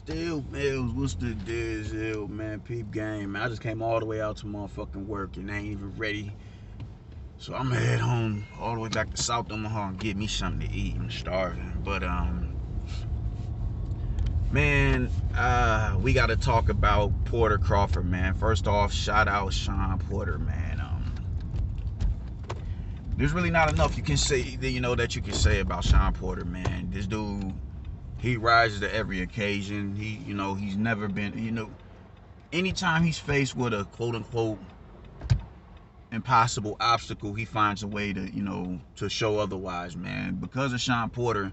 Still Mills, what's the deal, man? Peep game, man. I just came all the way out to motherfucking work and ain't even ready. So I'm gonna head home all the way back to South Omaha and get me something to eat. I'm starving. But man, we gotta talk about Porter Crawford, man. First off, shout out Shawn Porter, man. There's really not enough you can say that you can say about Shawn Porter, man. This dude, he rises to every occasion. He's never been, anytime he's faced with a quote unquote impossible obstacle, he finds a way to show otherwise, man. Because of Shawn Porter,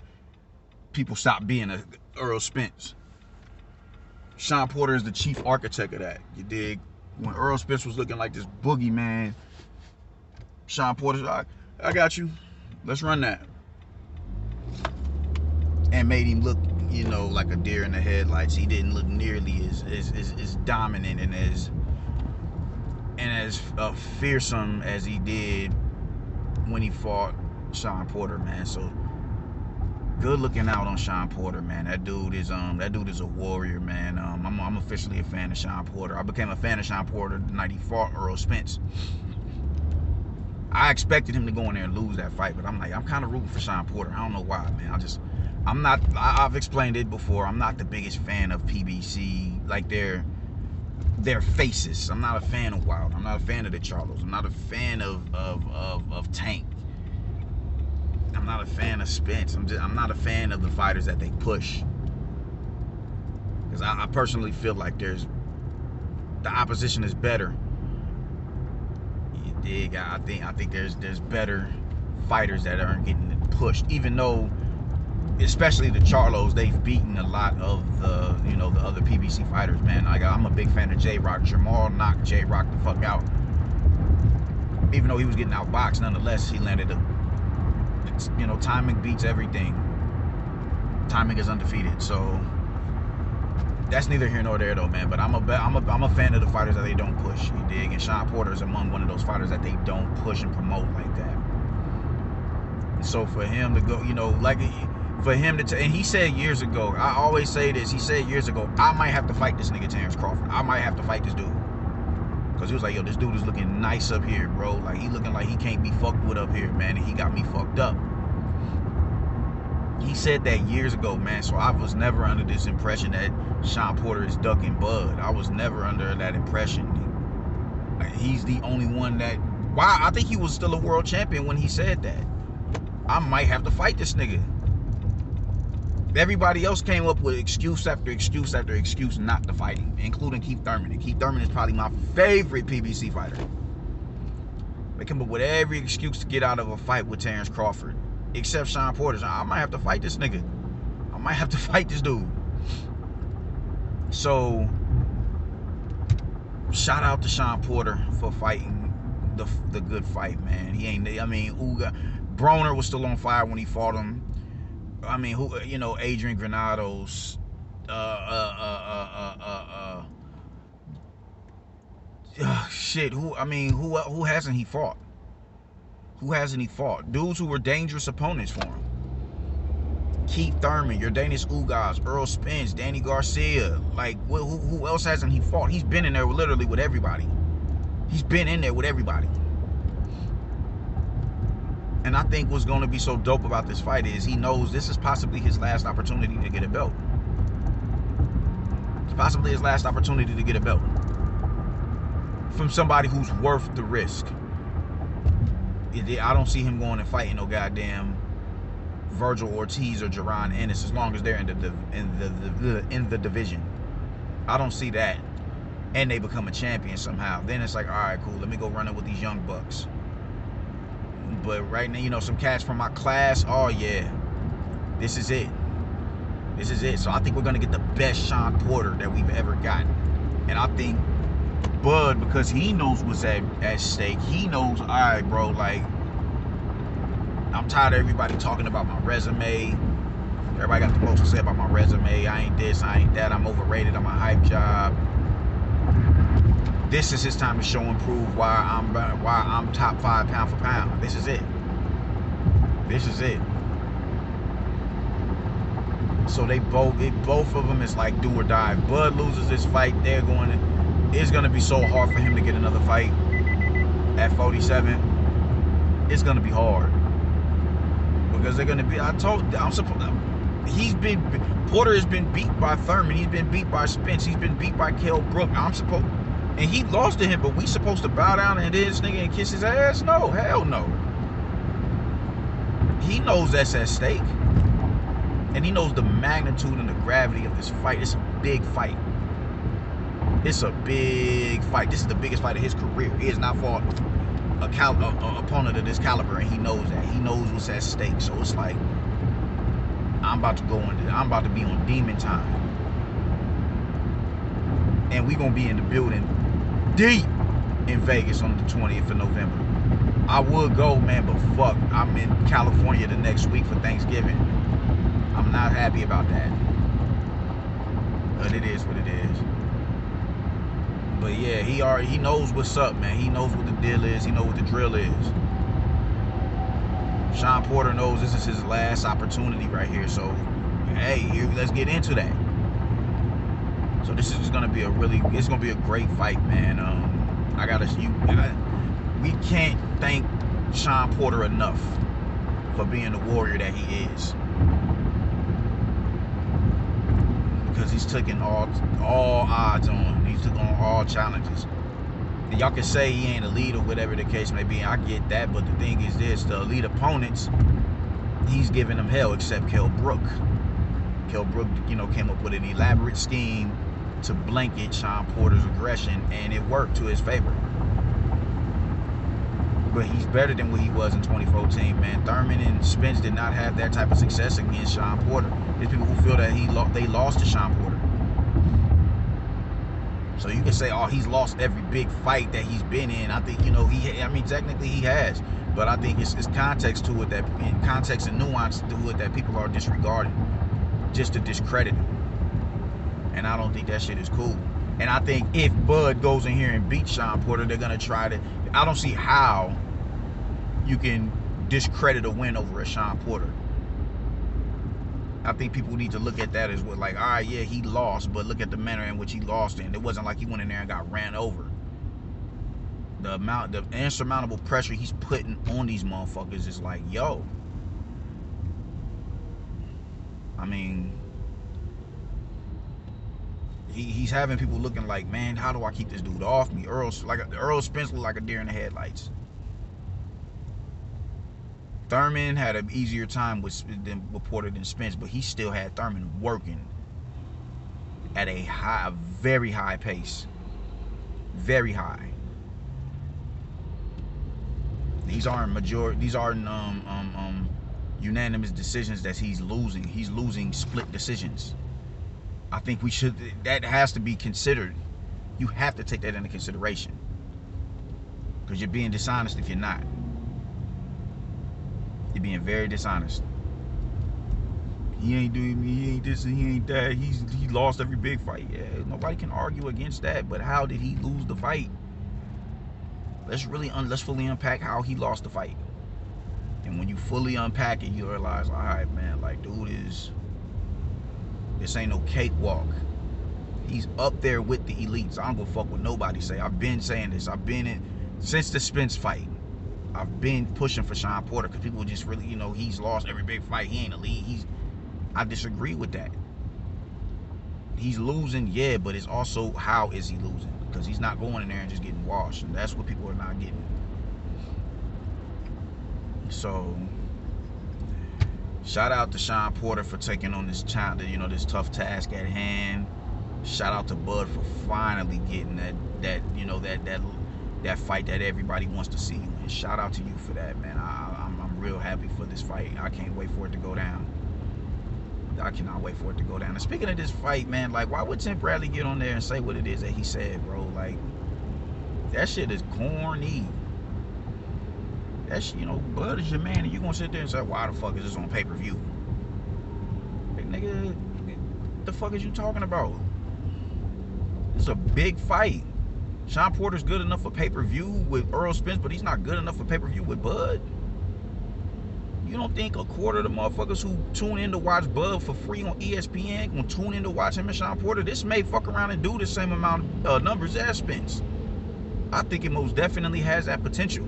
people stop being a Earl Spence. Shawn Porter is the chief architect of that. You dig? When Earl Spence was looking like this boogeyman, Shawn Porter's like, I got you. Let's run that. And made him look, like a deer in the headlights. He didn't look nearly as dominant and as fearsome as he did when he fought Shawn Porter, man. So good looking out on Shawn Porter, man. That dude is a warrior, man. I'm officially a fan of Shawn Porter. I became a fan of Shawn Porter the night he fought Earl Spence. I expected him to go in there and lose that fight, but I'm kind of rooting for Shawn Porter. I don't know why, man. I've explained it before. I'm not the biggest fan of PBC, like their faces. I'm not a fan of Wild. I'm not a fan of the Charlos. I'm not a fan of Tank. I'm not a fan of Spence. I'm not a fan of the fighters that they push. Because I personally feel like the opposition is better. You dig? I think there's better fighters that aren't getting pushed, even though, especially the Charlos, they've beaten a lot of the other PBC fighters, man. I'm a big fan of J-Rock. Jamal knocked J-Rock the fuck out. Even though he was getting outboxed, nonetheless, he landed timing beats everything. Timing is undefeated. So that's neither here nor there, though, man. But I'm a fan of the fighters that they don't push. You dig? And Shawn Porter is among one of those fighters that they don't push and promote like that. And so for him to go, for him to, and he said years ago, I always say this, he said years ago, I might have to fight this nigga Terence Crawford. I might have to fight this dude. Because he was like, yo, this dude is looking nice up here, bro. Like, he looking like he can't be fucked with up here, man. And he got me fucked up. He said that years ago, man. So I was never under this impression that Shawn Porter is ducking Bud. I was never under that impression. He's the only one that, wow, I think he was still a world champion when he said that. I might have to fight this nigga. Everybody else came up with excuse after excuse after excuse not to fight him, including Keith Thurman. And Keith Thurman is probably my favorite PBC fighter. They come up with every excuse to get out of a fight with Terence Crawford, except Shawn Porter. I might have to fight this nigga. I might have to fight this dude. So, shout out to Shawn Porter for fighting the good fight, man. Broner was still on fire when he fought him. Adrian Granados, who hasn't he fought? Who hasn't he fought? Dudes who were dangerous opponents for him. Keith Thurman, Yordenis Ugas, Earl Spence, Danny Garcia. Like, who else hasn't he fought? He's been in there literally with everybody. He's been in there with everybody. And I think what's going to be so dope about this fight is he knows this is possibly his last opportunity to get a belt. It's possibly his last opportunity to get a belt from somebody who's worth the risk. I don't see him going and fighting no goddamn Virgil Ortiz or Jaron Ennis as long as they're in the division. I don't see that. And they become a champion somehow. Then it's like, all right, cool. Let me go run it with these young bucks. But right now, some cats from my class, oh yeah, this is it. This is it. So I think we're going to get the best Shawn Porter that we've ever gotten. And I think Bud, because he knows what's at stake, he knows, all right, bro, like, I'm tired of everybody talking about my resume. Everybody got the most to say about my resume. I ain't this, I ain't that. I'm overrated. I'm a hype job. This is his time to show and prove why I'm top 5 pound for pound. This is it. This is it. So both of them is like do or die. If Bud loses this fight, it's gonna be so hard for him to get another fight at 47. It's gonna be hard because they're gonna be. Porter has been beat by Thurman. He's been beat by Spence. He's been beat by Kell Brook. And he lost to him, but we supposed to bow down and this nigga and kiss his ass? No, hell no. He knows that's at stake. And he knows the magnitude and the gravity of this fight. It's a big fight. It's a big fight. This is the biggest fight of his career. He has not fought an opponent of this caliber, and he knows that. He knows what's at stake. So it's like, I'm about to be on demon time. And we gonna be in the building deep in Vegas on the 20th of November. I would go, man, but fuck, I'm in California the next week for Thanksgiving. I'm not happy about that. But it is what it is. But yeah, he knows what's up, man. He knows what the deal is. He knows what the drill is. Shawn Porter knows this is his last opportunity right here. So, hey, let's get into that. So this is gonna be it's gonna be a great fight, man. We can't thank Shawn Porter enough for being the warrior that he is. Because he's taking all odds on. He's taking on all challenges. And y'all can say he ain't elite or whatever the case may be. I get that, but the thing is this: the elite opponents, he's giving them hell, except Kell Brook. Kell Brook, came up with an elaborate scheme to blanket Shawn Porter's aggression, and it worked to his favor. But he's better than what he was in 2014, man. Thurman and Spence did not have that type of success against Shawn Porter. There's people who feel that they lost to Shawn Porter. So you can say, oh, he's lost every big fight that he's been in. I think, technically he has. But I think it's context to it, context and nuance to it that people are disregarding just to discredit him. And I don't think that shit is cool. And I think if Bud goes in here and beats Shawn Porter, they're going to try to... I don't see how you can discredit a win over a Shawn Porter. I think people need to look at that as what, like, all right, yeah, he lost, but look at the manner in which he lost in. It wasn't like he went in there and got ran over. The insurmountable pressure he's putting on these motherfuckers is like, yo. I mean, he's having people looking like, man, how do I keep this dude off me? Earl Spence looked like a deer in the headlights. Thurman had an easier time with Porter than Spence, but he still had Thurman working at a very high pace. Very high. These aren't unanimous decisions that he's losing. He's losing split decisions. I think that has to be considered. You have to take that into consideration. Because you're being dishonest if you're not. You're being very dishonest. He ain't doing me, he ain't this and he ain't that. He lost every big fight. Yeah, nobody can argue against that. But how did he lose the fight? Let's fully unpack how he lost the fight. And when you fully unpack it, you realize, all right, man, like, dude this ain't no cakewalk. He's up there with the elites. I don't give a fuck what nobody say. I've been saying this. I've been in since the Spence fight. I've been pushing for Shawn Porter because people just really, he's lost every big fight. He ain't elite. I disagree with that. He's losing, yeah, but it's also how is he losing? Because he's not going in there and just getting washed, and that's what people are not getting. So, shout out to Shawn Porter for taking on this this tough task at hand. Shout out to Bud for finally getting that fight that everybody wants to see. And shout out to you for that, man. I'm real happy for this fight. I can't wait for it to go down. I cannot wait for it to go down. And speaking of this fight, man, like, why would Tim Bradley get on there and say what it is that he said, bro? Like, that shit is corny. That's, Bud is your man, and you gonna sit there and say, why the fuck is this on pay-per-view? Like, nigga, the fuck is you talking about? It's a big fight. Shawn Porter's good enough for pay-per-view with Earl Spence, but he's not good enough for pay-per-view with Bud. You don't think a quarter of the motherfuckers who tune in to watch Bud for free on ESPN gonna tune in to watch him and Sean Porter? This may fuck around and do the same amount of numbers as Spence. I think it most definitely has that potential.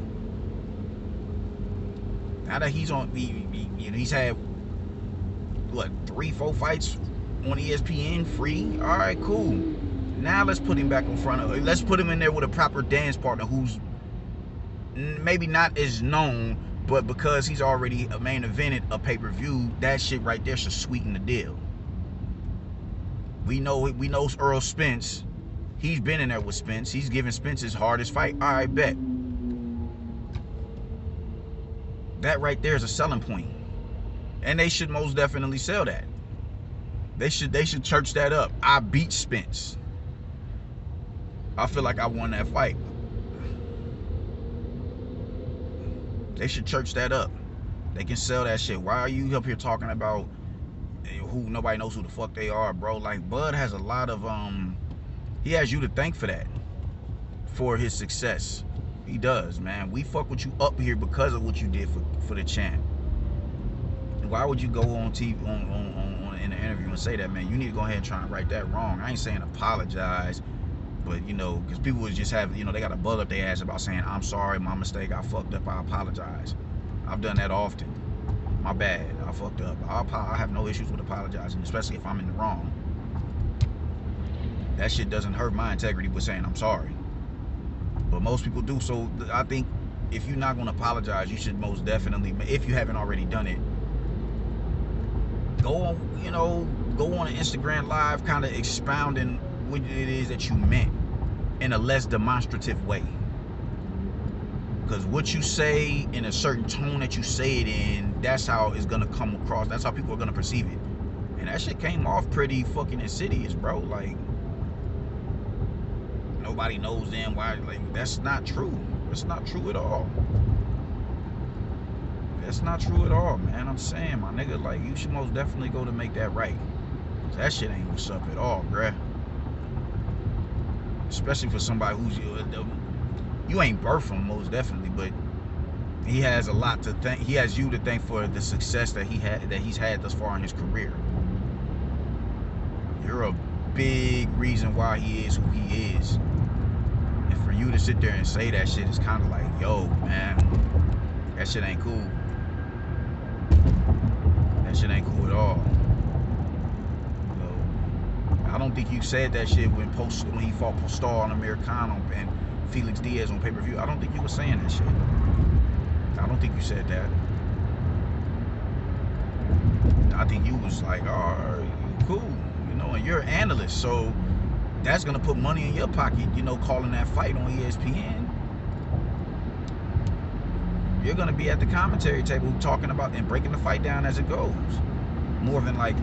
Now that he's on, he's had what 3-4 fights on ESPN free. All right, cool. Now let's put him back in front of. Let's put him in there with a proper dance partner who's maybe not as known, but because he's already a main evented a pay-per-view, that shit right there should sweeten the deal. We know Earl Spence. He's been in there with Spence. He's giving Spence his hardest fight. All right, bet. That right there is a selling point. And they should most definitely sell that. They should church that up. I beat Spence. I feel like I won that fight. They should church that up. They can sell that shit. Why are you up here talking about who nobody knows who the fuck they are, bro? Like, Bud has a lot of he has you to thank for that, for his success. He does, man. We fuck with you up here because of what you did for the champ. Why would you go on TV in an interview and say that, man? You need to go ahead and try and right that wrong. I ain't saying apologize, but you know, because people would just have, you know, they got a bug up their ass about saying, I'm sorry, my mistake, I fucked up, I apologize. I've done that often. My bad, I fucked up. I have no issues with apologizing, especially if I'm in the wrong. That shit doesn't hurt my integrity with saying I'm sorry. But most people do. So I think if you're not going to apologize, you should most definitely, if you haven't already done it, go on, you know, go on an Instagram live kind of expounding what it is that you meant in a less demonstrative way. Because what you say in a certain tone that you say it in, that's how it's going to come across. That's how people are going to perceive it. And that shit came off pretty fucking insidious, bro. Like, nobody knows then why. Like, that's not true. That's not true at all. That's not true at all, man. I'm saying, my nigga, like, you should most definitely go to make that right. That shit ain't what's up at all, bruh. Especially for somebody who's, you ain't birthed him, most definitely, but he has a lot to thank. He has you to thank for the success that he's had thus far in his career. You're a big reason why he is who he is. And for you to sit there and say that shit is kind of like, yo, man, that shit ain't cool. That shit ain't cool at all. I don't think you said that shit when he fought Postal on Amir Khan and Felix Diaz on pay-per-view. I don't think you were saying that shit. I don't think you said that. I think you was like, all right, cool, you know, and you're an analyst, so that's gonna put money in your pocket, you know, calling that fight on ESPN. You're gonna be at the commentary table talking about and breaking the fight down as it goes, more than likely.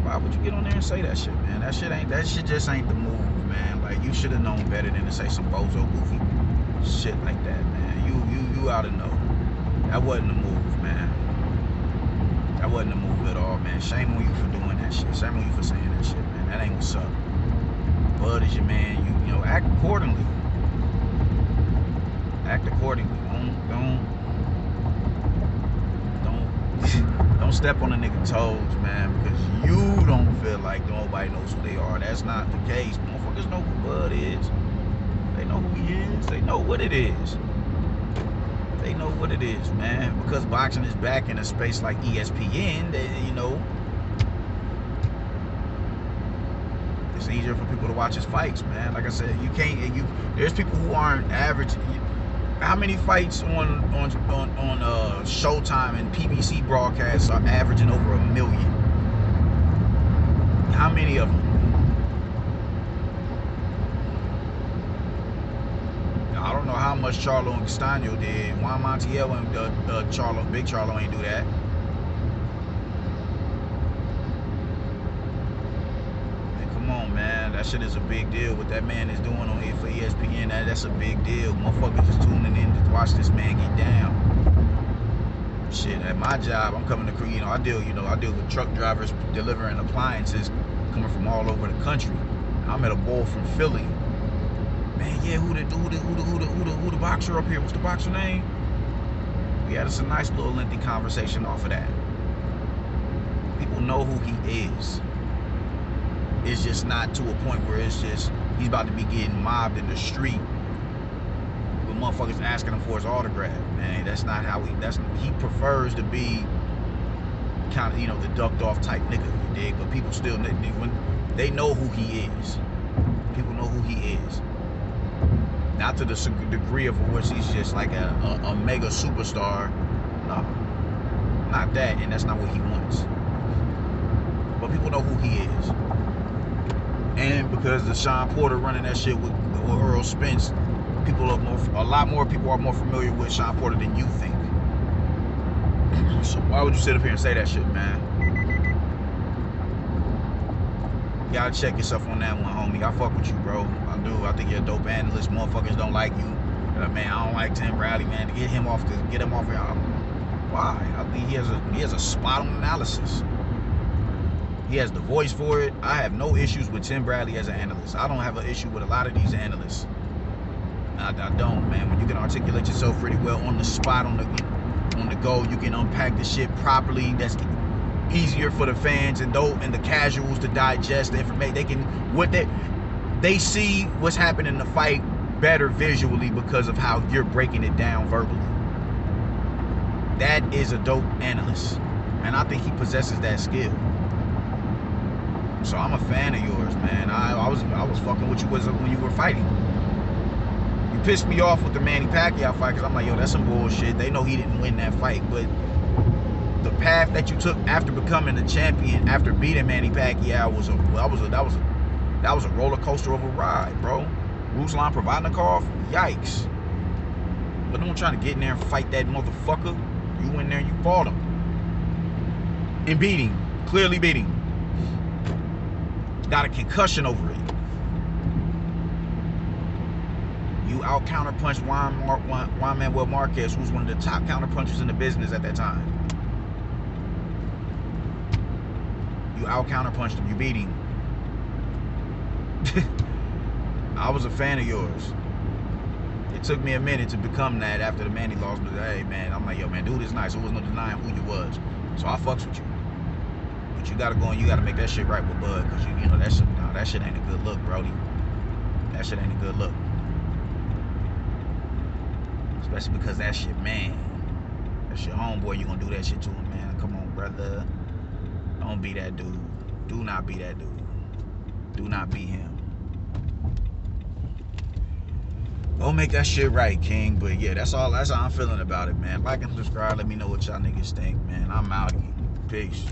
Why would you get on there and say that shit, man? That shit just ain't the move, man. Like, you should have known better than to say some bozo goofy shit like that, man. You ought to know. That wasn't the move, man. That wasn't the move at all, man. Shame on you for doing that shit. Shame on you for saying that shit, man. That ain't what's up. Bud is your man. You know, act accordingly. Act accordingly. Don't step on a nigga's toes, man, because you don't feel like nobody knows who they are. That's not the case. Motherfuckers know who Bud is. They know who he is. They know what it is. They know what it is, man. Because boxing is back in a space like ESPN, you know, it's easier for people to watch his fights, man. Like I said, there's people who aren't average. How many fights on Showtime and PBC broadcasts are averaging over 1 million? How many of them? I don't know how much Charlo and Castaño did. Juan Montiel and Big Charlo ain't do that. And come on, man, that shit is a big deal. What that man is doing on here for ESPN, that's a big deal. Motherfuckers is tuning in to watch this man get down. Shit, at my job, I'm coming to, you know, I deal with truck drivers delivering appliances coming from all over the country. I met a boy from Philly. Man, yeah, who the boxer up here? What's the boxer name? We had a nice little lengthy conversation off of that. People know who he is. It's just not to a point where it's just he's about to be getting mobbed in the street with motherfuckers asking him for his autograph. Man, that's not how he prefers to be kind of, you know, the ducked off type nigga, you dig? But people still, when they know who he is. People know who he is. Not to the degree of which he's just like a mega superstar. No, not that, and that's not what he wants. But people know who he is. And because the Sean Porter running that shit with Earl Spence, a lot more people are more familiar with Sean Porter than you think. So why would you sit up here and say that shit, man? You gotta check yourself on that one, homie. I fuck with you, bro. I do. I think you're a dope analyst. Motherfuckers don't like you. Man, I don't like Tim Bradley, man. To get him off here. Why? I think he has a spot on analysis. He has the voice for it. I have no issues with Tim Bradley as an analyst. I don't have an issue with a lot of these analysts. I don't, man. When you can articulate yourself pretty well on the spot, on the go, you can unpack the shit properly. That's easier for the fans and the casuals to digest the information. They see what's happening in the fight better visually because of how you're breaking it down verbally. That is a dope analyst, and I think he possesses that skill. So I'm a fan of yours, man. I was fucking with you when you were fighting. You pissed me off with the Manny Pacquiao fight because I'm like, yo, that's some bullshit. They know he didn't win that fight, but the path that you took after becoming the champion, after beating Manny Pacquiao, that was a roller coaster of a ride, bro. Ruslan Provodnikov, yikes. But don't try to get in there and fight that motherfucker. You went there and you fought him. And beat him. Clearly beat him. Got a concussion over it. You out counterpunched Juan Manuel Marquez, who was one of the top counterpunchers in the business at that time. You out counterpunched him. You beat him. I was a fan of yours. It took me a minute to become that after the Manny loss, but hey, man, I'm like, yo, man, dude is nice. There was no denying who you was. So I fucks with you. But you gotta go and you gotta make that shit right with Bud, because you know that shit ain't a good look, Brody. That shit ain't a good look. Especially because that shit, man. That's your homeboy, you gonna do that shit to him, man. Come on, brother. Don't be that dude. Do not be that dude. Do not be him. Don't make that shit right, King. But yeah, that's how I'm feeling about it, man. Like and subscribe. Let me know what y'all niggas think, man. I'm out here. Peace.